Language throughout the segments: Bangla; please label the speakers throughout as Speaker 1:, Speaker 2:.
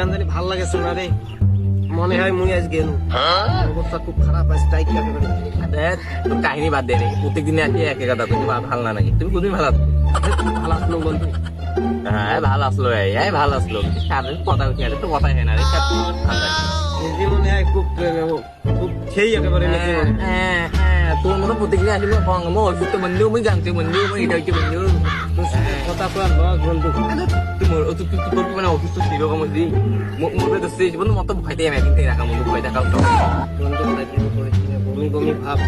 Speaker 1: কেন জানি ভাল লাগেছে না রে, মনে হয় মুই আজ গেল, অবস্থা খুব খারাপ আছে, টাইট একেবারে।
Speaker 2: তোর কাহিনী বাদ দে রে, প্রত্যেকদিন একই কথা, তুমি ভালো না নাকি? তুমি কোনদিন ভালো
Speaker 1: ভালো আসলো বন্ধু,
Speaker 2: হ্যাঁ ভালো আসলো, এই ভালো আসলো, কথা উঠে তো কথাই হয় না রে।
Speaker 1: নিজে মনে হয় খুব খুব খেয়ে একেবারে নাকি বলে।
Speaker 2: তোর মতো প্রত্যেকদিন আসলে মই অসুস্থ বন্ধু, মই জানছি বন্ধু, মই এটা হচ্ছে বন্ধু,
Speaker 1: কথা তো আর লস বন্ধু।
Speaker 2: তোর মানে অসুস্থ সেরকম হচ্ছি, মোর দোষে বন্ধু মতো ভয় দিয়ে আমি একদিন থেকে রাখা বন্ধু, ভয় দেখাও
Speaker 1: বন্ধু বমি বমি ভাব,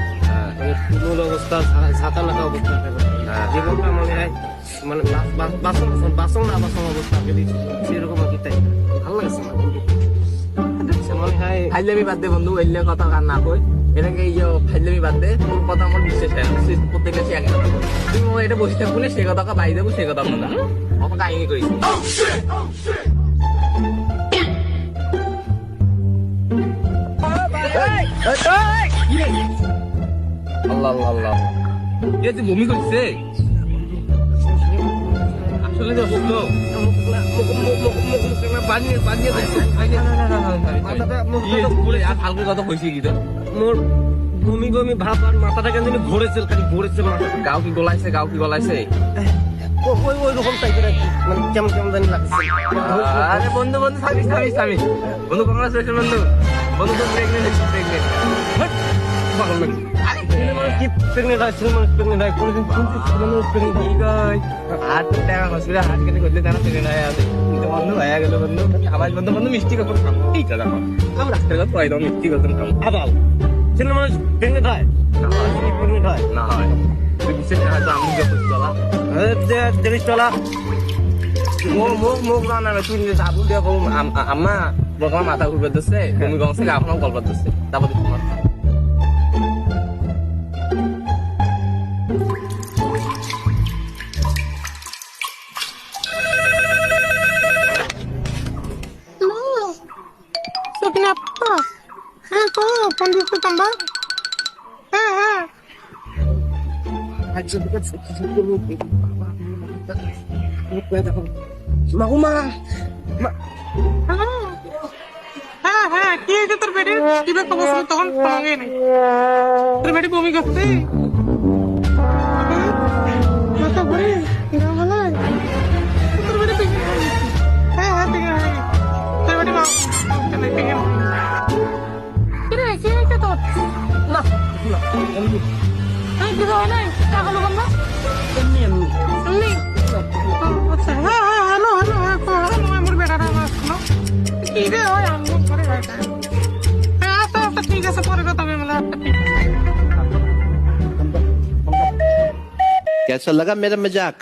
Speaker 1: মানে তুমুল অবস্থা, ঝাঁকা নাকা অবস্থা একেবারে। জীবনটা মনে হয় মানে বাসন অবস্থা সেরকম আর কি, তাই ভালো লাগছে না বন্ধু। মনে হয়
Speaker 2: ফাইলামি বাদ দে বন্ধু, এলে কথা কার না কই, এটাকে এই যে ফাইলামি বাদ দে, তোর কথা আমার বিশ্বাস হয় না, প্রত্যেকটা সে আগে কথা বলে। তুমি এটা বসে থাকবো সে কথা বাই দেবো, সে কথা বলা অত কাহিনী করিস। আল্লাহ আল্লাহ আল্লাহ, এ তুই বমি করছে আসলে যে অসুস্থ, আর হালকা কথা কইছি কি তোর?
Speaker 1: মোর বমি বমি ভাব আর মাথাটা কেন জানি ঘুরেছে, খালি ঘুরেছে মাথা।
Speaker 2: গাও কি গলাইছে?
Speaker 1: ওই ওই রকম টাইপের আর কি, মানে কেমন কেমন জানি লাগছে।
Speaker 2: আরে বন্ধু থামিস বন্ধু, কংগ্রাচুলেশন বন্ধু, তো প্রেগনেন্ট।
Speaker 1: পাগল নাকি? ছেলে মানুষ কি প্রেগনেন্ট হয়? ছেলে মানুষ প্রেগনেন্ট হয়? কোনোদিন শুনছিস ছেলে মানুষ প্রেগনেন্ট হয়?
Speaker 2: হাত টাকা হসপিটাল হাত কেটে করলে তারা প্রেগনেন্ট হয়ে আছে, কিন্তু বন্ধু হয়ে গেল বন্ধু। আবার বন্ধু মিষ্টি কথা খাবো, ঠিক আছে দেখো আমি রাস্তার কথা পড়াই দাও, মিষ্টি কথা খাবো।
Speaker 1: আবাল ছেলে মানুষ প্রেগনেন্ট হয়? প্রেগনেন্ট হয়
Speaker 2: না হয় তুই বিশেষ না হয়তো আমি যখন চলা
Speaker 1: দেখিস চলা
Speaker 2: মুখ না তুই আবু দিয়ে আম্মা বর্তমান মাথা ঘুরবে দিচ্ছে, তুমি গংসে এখনো গল্প দিচ্ছে, তারপর তোমার
Speaker 3: Sukni apa? Kok kondisi tambah? কি হয়েছে তোর পেটে? কি ব্যাপার বসে তখন পাওয়া নেই, তোর পেটে বমি করছে, মাথা ঘুরে গা ভালো, তোর পেটে পেকে পেকে তোর পেটে পেকে কি রে, কি হয়েছে তোর?
Speaker 1: না
Speaker 3: কিছু হয় নাই, টাকালো বন্ধ
Speaker 1: এমনি
Speaker 3: এমনি। আচ্ছা হ্যালো আমার বেটাটা আসলো, কি রে হয় আমি করে আচ্ছা আচ্ছা ঠিক আছে, পরে কথা হবে মেলা।
Speaker 4: कैसा लगा मेरा मजाक?